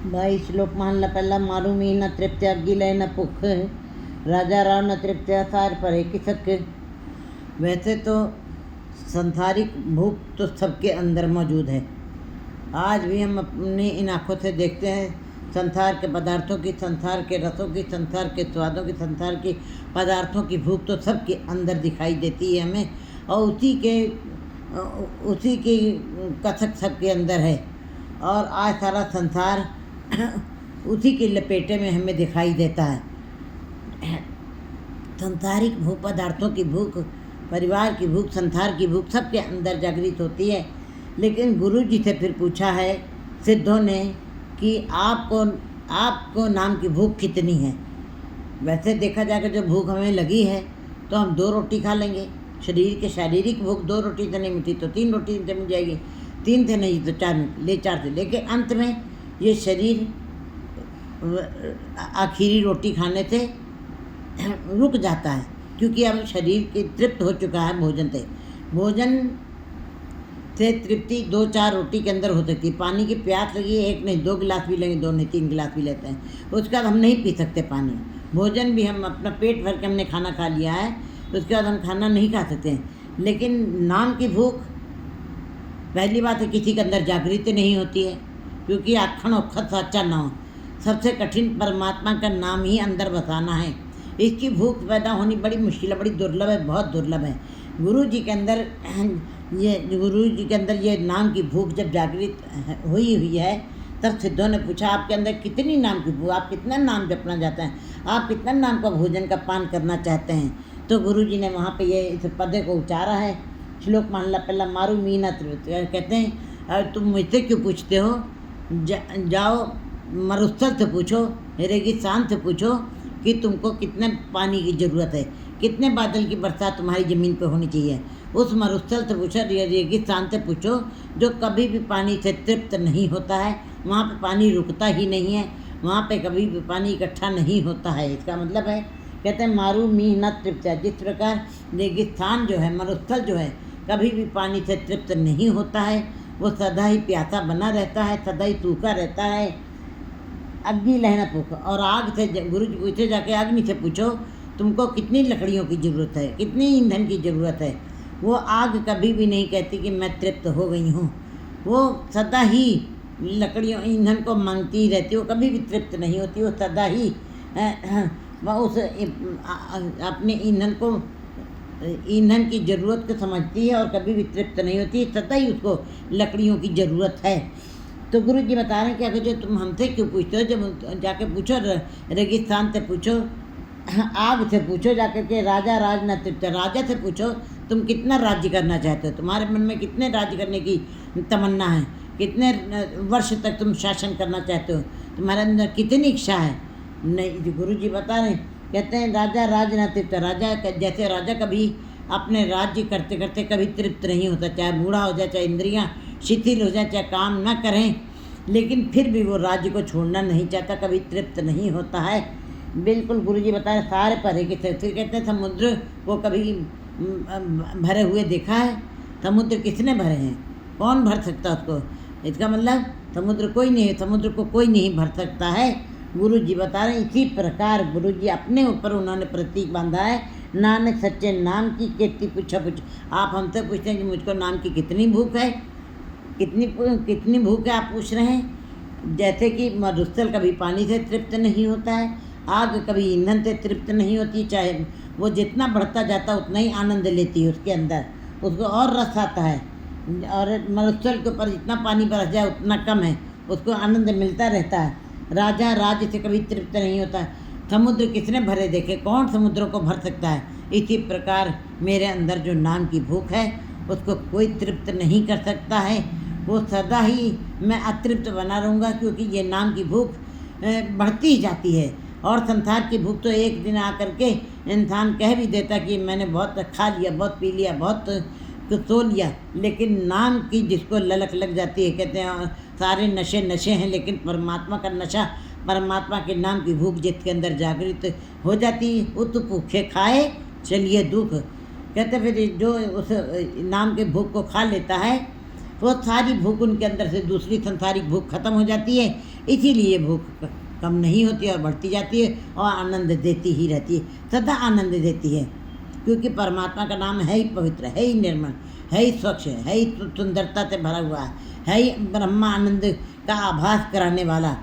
भाई श्लोक मान पहला मारू मी न तृप्त अगिले न भुख, राजा राव न तृप्त सार परे किसक। वैसे तो संसारिक भूख तो सबके अंदर मौजूद है। आज भी हम अपनी इन आँखों से देखते हैं संसार के पदार्थों की, संसार के रसों की, संसार के स्वादों की, संसार की पदार्थों की भूख तो सबके अंदर दिखाई देती है हमें, और उसी की कसक सबके अंदर है। और आज सारा संसार उसी के लपेटे में हमें दिखाई देता है। संसारिक भूख, पदार्थों की भूख, परिवार की भूख, संसार की भूख सबके अंदर जागृत होती है। लेकिन गुरु जी से फिर पूछा है सिद्धों ने कि आपको नाम की भूख कितनी है। वैसे देखा जाएगा जो भूख हमें लगी है तो हम 2 रोटी खा लेंगे। शरीर के शारीरिक भूख 2 रोटी से नहीं मिलती तो 3 रोटी से मिल जाएगी, 3 से नहीं तो 4 से। लेकिन अंत में ये शरीर आखिरी रोटी खाने से रुक जाता है, क्योंकि अब शरीर की तृप्त हो चुका है भोजन से। भोजन से तृप्ति 2-4 रोटी के अंदर हो सकती है। पानी की प्यास लगी है, 1 नहीं 2 गिलास भी लेंगे, 2 नहीं 3 गिलास भी लेते हैं। उसके बाद हम नहीं पी सकते पानी। भोजन भी हम अपना पेट भर के हमने खाना खा लिया है, उसके बाद हम खाना नहीं खा सकते हैं। लेकिन नाम की भूख, पहली बात है किसी के अंदर जागृति नहीं होती है, क्योंकि आखण औखत साचा ना हो। सबसे कठिन परमात्मा का नाम ही अंदर बसाना है। इसकी भूख पैदा होनी बड़ी मुश्किल है, बड़ी दुर्लभ है, बहुत दुर्लभ है। गुरु जी के अंदर ये नाम की भूख जब जागृत हुई है, तब सिद्धों ने पूछा आपके अंदर कितनी नाम की भूख, आप कितना नाम जपना चाहते हैं, आप कितना नाम का भोजन का पान करना चाहते हैं। तो गुरु जी ने वहाँ पे ये इस पद को उचारा है। श्लोक मान पहला मारू मीना तृप्त। कहते हैं तुम मुझसे क्यों पूछते हो, जाओ मरुस्थल से पूछो, रेगिस्तान से पूछो कि तुमको कितने पानी की ज़रूरत है, कितने बादल की बरसात तुम्हारी ज़मीन पे होनी चाहिए। उस मरुस्थल से पूछो, रेगिस्तान से पूछो, जो कभी भी पानी से तृप्त नहीं होता है। वहाँ पे पानी रुकता ही नहीं है, वहाँ पे कभी भी पानी इकट्ठा नहीं होता है। इसका मतलब है, कहते हैं मारू मी न तृप्त। जिस प्रकार रेगिस्तान जो है, मरुस्थल जो है, कभी भी पानी से तृप्त नहीं होता है, वो सदा ही प्यासा बना रहता है, सदा ही सूखा रहता है। अग्नि लहना पूछो, और आग से गुरु जी पूछे जाके अग्नि से पूछो तुमको कितनी लकड़ियों की ज़रूरत है, कितनी ईंधन की ज़रूरत है। वो आग कभी भी नहीं कहती कि मैं तृप्त हो गई हूँ, वो सदा ही लकड़ियों ईंधन को मांगती ही रहती है, वो कभी भी तृप्त नहीं होती। वो सदा ही वह उस अपने ईंधन की ज़रूरत को समझती है और कभी भी तृप्त नहीं होती, सदा ही उसको लकड़ियों की ज़रूरत है। तो गुरु जी बता रहे हैं कि अगर जो तुम हमसे क्यों पूछते हो, जब जाके पूछो रेगिस्तान से पूछो, आग से पूछो जाकर के राजा राज न तृप्त। राजा से पूछो तुम कितना राज्य करना चाहते हो, तुम्हारे मन में कितने राज्य करने की तमन्ना है, कितने वर्ष तक तुम शासन करना चाहते हो, तुम्हारे अंदर कितनी इच्छा है। नहीं, गुरु जी बता रहे हैं, कहते हैं राजा राज न तृप्त। राजा जैसे राजा कभी अपने राज्य करते करते कभी तृप्त नहीं होता, चाहे बूढ़ा हो जाए, चाहे इंद्रियां शिथिल हो जाए, चाहे काम न करें, लेकिन फिर भी वो राज्य को छोड़ना नहीं चाहता, कभी तृप्त नहीं होता है। बिल्कुल गुरु जी बता रहे सारे परे के थे। फिर कहते हैं समुद्र को कभी भरे हुए देखा है? समुद्र किसने भरे हैं, कौन भर सकता उसको? इसका मतलब समुद्र कोई नहीं, समुद्र को कोई नहीं भर सकता है। गुरु जी बता रहे हैं इसी प्रकार गुरु जी अपने ऊपर उन्होंने प्रतीक बांधा है, नानक सच्चे नाम की कीर्ति पूछो। आप हमसे पूछते हैं कि मुझको नाम की कितनी भूख है, कितनी भूख है आप पूछ रहे हैं। जैसे कि मरुस्थल कभी पानी से तृप्त नहीं होता है, आग कभी ईंधन से तृप्त नहीं होती, चाहे वो जितना बढ़ता जाता उतना ही आनंद लेती है, उसके अंदर उसको और रस आता है। और मरुस्थल के ऊपर जितना पानी बरस जाए उतना कम है, उसको आनंद मिलता रहता है। राजा राज्य से कभी तृप्त नहीं होता। समुद्र किसने भरे देखे, कौन समुद्रों को भर सकता है। इसी प्रकार मेरे अंदर जो नाम की भूख है उसको कोई तृप्त नहीं कर सकता है, वो सदा ही मैं अतृप्त बना रहूँगा, क्योंकि ये नाम की भूख बढ़ती ही जाती है। और संसार की भूख तो एक दिन आकर के इंसान कह भी देता कि मैंने बहुत खा लिया, बहुत पी लिया, बहुत सो लिया, लेकिन नाम की जिसको ललक लग जाती है, कहते हैं सारे नशे नशे हैं, लेकिन परमात्मा का नशा, परमात्मा के नाम की भूख जिसके अंदर जागृत हो जाती है, वो तो भूखे खाए चलिए दुख। कहते फिर जो उस नाम के भूख को खा लेता है, वो सारी भूख उनके अंदर से दूसरी संसारिक भूख खत्म हो जाती है। इसीलिए भूख कम नहीं होती और बढ़ती जाती है और आनंद देती ही रहती है, सदा आनंद देती है। क्योंकि परमात्मा का नाम है ही पवित्र, है ही निर्मल, है ही स्वच्छ, है ही सुंदरता से भरा हुआ, है ही ब्रह्मानंद का आभास कराने वाला।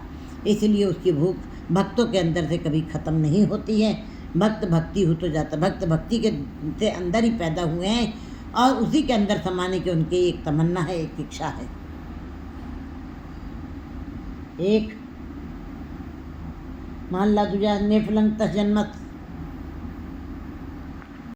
इसलिए उसकी भूख भक्तों के अंदर से कभी खत्म नहीं होती है। भक्त भक्ति हो तो जाता, भक्त भक्ति के से अंदर ही पैदा हुए हैं और उसी के अंदर समाने की उनकी एक तमन्ना है, एक इच्छा है। एक मान ला तुझा नेफलंग तजन्मत